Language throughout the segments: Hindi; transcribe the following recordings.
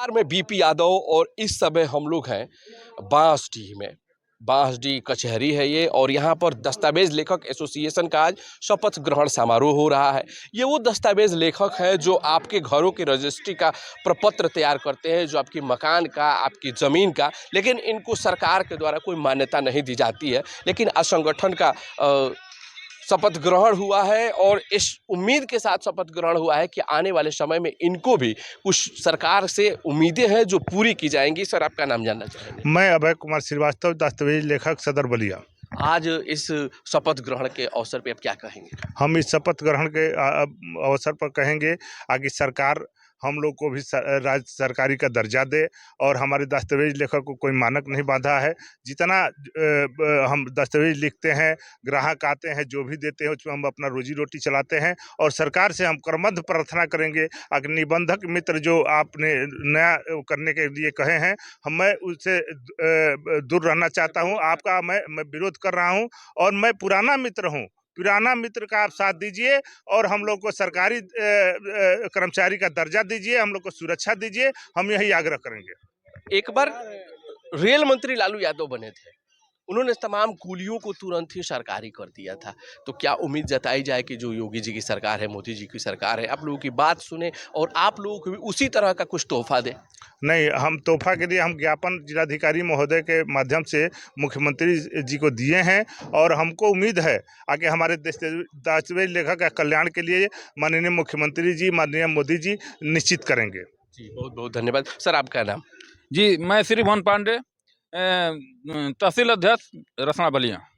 नमस्कार, मैं बीपी यादव और इस समय हम लोग हैं बांसडीह में। बांसडीह कचहरी है ये और यहाँ पर दस्तावेज लेखक एसोसिएशन का आज शपथ ग्रहण समारोह हो रहा है। ये वो दस्तावेज लेखक है जो आपके घरों की रजिस्ट्री का प्रपत्र तैयार करते हैं, जो आपकी मकान का, आपकी ज़मीन का, लेकिन इनको सरकार के द्वारा कोई मान्यता नहीं दी जाती है। लेकिन आज संगठन का शपथ ग्रहण हुआ है और इस उम्मीद के साथ शपथ ग्रहण हुआ है कि आने वाले समय में इनको भी कुछ सरकार से उम्मीदें हैं जो पूरी की जाएंगी। सर, आपका नाम जानना चाहेंगे? मैं अभय कुमार श्रीवास्तव, दस्तावेज लेखक, सदर बलिया। आज इस शपथ ग्रहण के अवसर पे आप क्या कहेंगे? हम इस शपथ ग्रहण के अवसर पर कहेंगे आगे सरकार हम लोग को भी राज्य सरकारी का दर्जा दे और हमारे दस्तावेज लेखक को कोई मानक नहीं बांधा है। जितना हम दस्तावेज लिखते हैं, ग्राहक आते हैं, जो भी देते हैं उसमें हम अपना रोजी रोटी चलाते हैं और सरकार से हम करमद्ध प्रार्थना करेंगे। अगर निबंधक मित्र जो आपने नया करने के लिए कहे हैं, मैं उससे दूर रहना चाहता हूं। आपका मैं विरोध कर रहा हूं और मैं पुराना मित्र हूं। पुराना मित्र का आप साथ दीजिए और हम लोग को सरकारी कर्मचारी का दर्जा दीजिए, हम लोग को सुरक्षा दीजिए। हम यही आग्रह करेंगे। एक बार रेल मंत्री लालू यादव बने थे, उन्होंने तमाम कूलियों को तुरंत ही सरकारी कर दिया था। तो क्या उम्मीद जताई जाए कि जो योगी जी की सरकार है, मोदी जी की सरकार है, आप लोगों की बात सुने और आप लोगों को भी उसी तरह का कुछ तोहफा दे? नहीं, हम तोहफा के लिए हम ज्ञापन जिलाधिकारी महोदय के माध्यम से मुख्यमंत्री जी को दिए हैं और हमको उम्मीद है आगे हमारे दस्तावेज लेखक का कल्याण के लिए माननीय मुख्यमंत्री जी, माननीय मोदी जी निश्चित करेंगे। जी, बहुत बहुत धन्यवाद। सर, आपका नाम? जी, मैं श्री भुवन पांडे, तहसील अध्यक्ष रसना बलिया।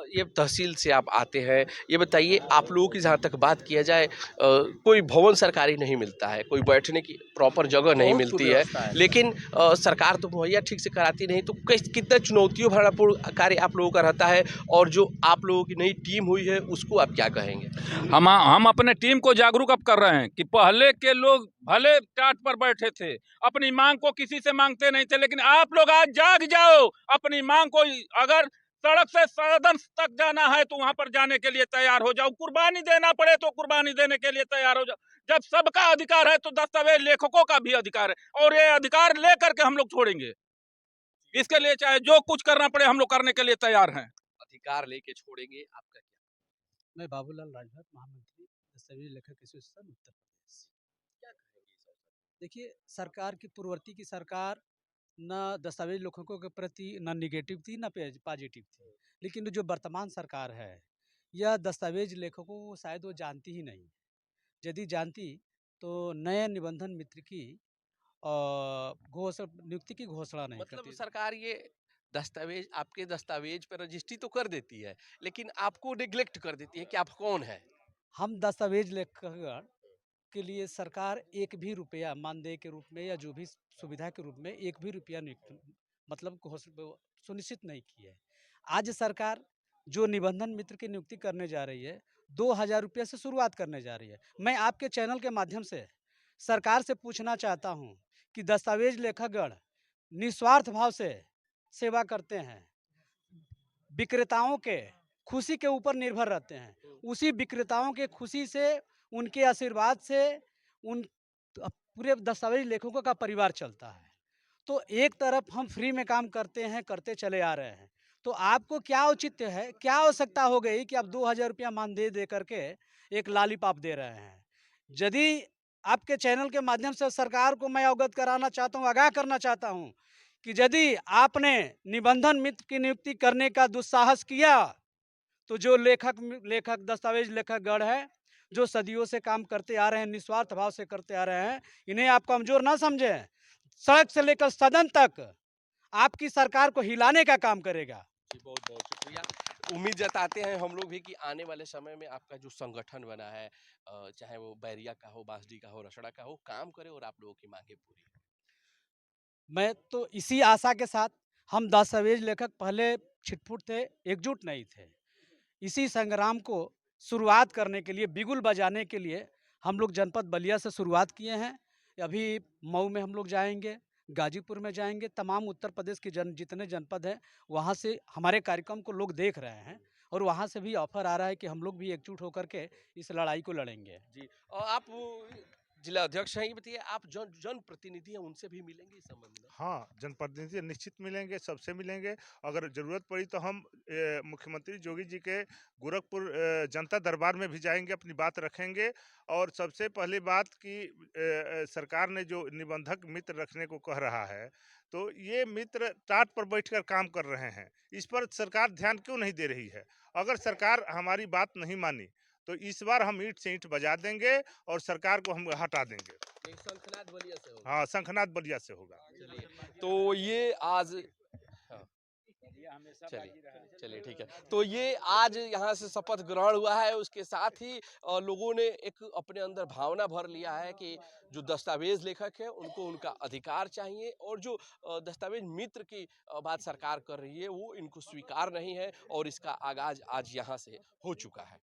ये तहसील से आप आते हैं, ये बताइए, आप लोगों की जहाँ तक बात किया जाए, कोई भवन सरकारी नहीं मिलता है, कोई बैठने की प्रॉपर जगह नहीं मिलती है, लेकिन सरकार तो मुहैया ठीक से कराती नहीं। तो कितना चुनौतियों भरा पूर्ण कार्य आप लोगों का रहता है और जो आप लोगों की नई टीम हुई है उसको आप क्या कहेंगे? हम अपने टीम को जागरूक अब कर रहे हैं कि पहले के लोग भले टाट पर बैठे थे, अपनी मांग को किसी से मांगते नहीं थे, लेकिन आप लोग आज जाग जाओ। अपनी मांग को, अगर सड़क से सदन तक जाना है तो वहां पर जाने के लिए तैयार हो जाओ। कुर्बानी देना पड़े तो कुर्बानी देने के लिए तैयार हो जाओ। जब सबका अधिकार है तो दस्तावेज लेखकों का भी अधिकार है और ये अधिकार लेकर के हम लोग छोड़ेंगे। इसके लिए चाहे जो कुछ करना पड़े हम लोग करने के लिए तैयार हैं। अधिकार लेके छोड़ेंगे, आपका क्या? मैं बाबूलाल राजभर, महामंत्री दस्तावेज लेखक एसोसिएशन उत्तर प्रदेश। क्या कहेंगे इस अवसर पर? देखिए, सरकार की पूर्ववर्ती की सरकार न दस्तावेज लेखकों के प्रति न निगेटिव थी न पॉजिटिव थी, लेकिन जो वर्तमान सरकार है यह दस्तावेज लेखकों को शायद वो जानती ही नहीं। यदि जानती तो नए निबंधन मित्र की घोषणा नियुक्ति की घोषणा नहीं मतलब करती। सरकार ये दस्तावेज, आपके दस्तावेज पर रजिस्ट्री तो कर देती है, लेकिन आपको निग्लेक्ट कर देती है कि आप कौन है। हम दस्तावेज लेखकगण के लिए सरकार एक भी रुपया मानदेय के रूप में या जो भी सुविधा के रूप में एक भी रुपया मतलब सुनिश्चित नहीं की है। आज सरकार जो निबंधन मित्र की नियुक्ति करने जा रही है 2,000 रुपये से शुरुआत करने जा रही है। मैं आपके चैनल के माध्यम से सरकार से पूछना चाहता हूं कि दस्तावेज लेखकगण निस्वार्थ भाव से सेवा करते हैं, विक्रेताओं के खुशी के ऊपर निर्भर रहते हैं। उसी विक्रेताओं के खुशी से, उनके आशीर्वाद से उन पूरे दस्तावेज लेखकों का परिवार चलता है। तो एक तरफ हम फ्री में काम करते हैं, करते चले आ रहे हैं, तो आपको क्या औचित्य है, क्या आवश्यकता हो गई कि आप 2,000 रुपया मानदेय दे करके एक लॉलीपॉप दे रहे हैं? यदि आपके चैनल के माध्यम से सरकार को मैं अवगत कराना चाहता हूँ, आगाह करना चाहता हूँ कि यदि आपने निबंधन मित्र की नियुक्ति करने का दुस्साहस किया तो जो लेखक दस्तावेज लेखकगण है, जो सदियों से काम करते आ रहे हैं, निस्वार्थ भाव से करते आ रहे हैं, इन्हें आप कमजोर ना समझें। सड़क से लेकर सदन तक आपकी सरकार को हिलाने का काम करेगा। जी, बहुत बहुत शुक्रिया। उम्मीद जताते हैं हम लोग भी कि आने वाले समय में आपका जो संगठन बना है, चाहे वो बैरिया का हो, बांसडीह का हो, रसड़ा का हो, काम करे और आप लोगों की मांगे पूरी हो। मैं तो इसी आशा के साथ, हम दस्तावेज लेखक पहले छिटपुट थे, एकजुट नहीं थे। इसी संग्राम को शुरुआत करने के लिए, बिगुल बजाने के लिए हम लोग जनपद बलिया से शुरुआत किए हैं। अभी मऊ में हम लोग जाएंगे, गाजीपुर में जाएंगे, तमाम उत्तर प्रदेश के जितने जनपद हैं वहाँ से हमारे कार्यक्रम को लोग देख रहे हैं और वहाँ से भी ऑफर आ रहा है कि हम लोग भी एकजुट होकर के इस लड़ाई को लड़ेंगे। जी, और आप जिला अध्यक्ष हैं, ये बताइए आप जनप्रतिनिधि हैं, उनसे भी मिलेंगे इस संबंध में? हाँ, जनप्रतिनिधि निश्चित मिलेंगे, सबसे मिलेंगे। अगर ज़रूरत पड़ी तो हम मुख्यमंत्री योगी जी के गोरखपुर जनता दरबार में भी जाएँगे, अपनी बात रखेंगे। और सबसे पहली बात कि सरकार ने जो निबंधक मित्र रखने को कह रहा है, तो ये मित्र टाट पर बैठकर काम कर रहे हैं। इस पर सरकार ध्यान क्यों नहीं दे रही है? अगर सरकार हमारी बात नहीं मानी, तो इस बार हम ईंट से ईंट बजा देंगे और सरकार को हम हटा देंगे। ये शंखनाद बलिया से होगा। हाँ, शंखनाद बलिया से होगा। चलिए, तो ये आज हाँ, चलिए ठीक है। तो ये आज यहाँ से शपथ ग्रहण हुआ है, उसके साथ ही लोगों ने एक अपने अंदर भावना भर लिया है कि जो दस्तावेज लेखक है उनको उनका अधिकार चाहिए, और जो दस्तावेज मित्र की बात सरकार कर रही है वो इनको स्वीकार नहीं है, और इसका आगाज आज यहाँ से हो चुका है।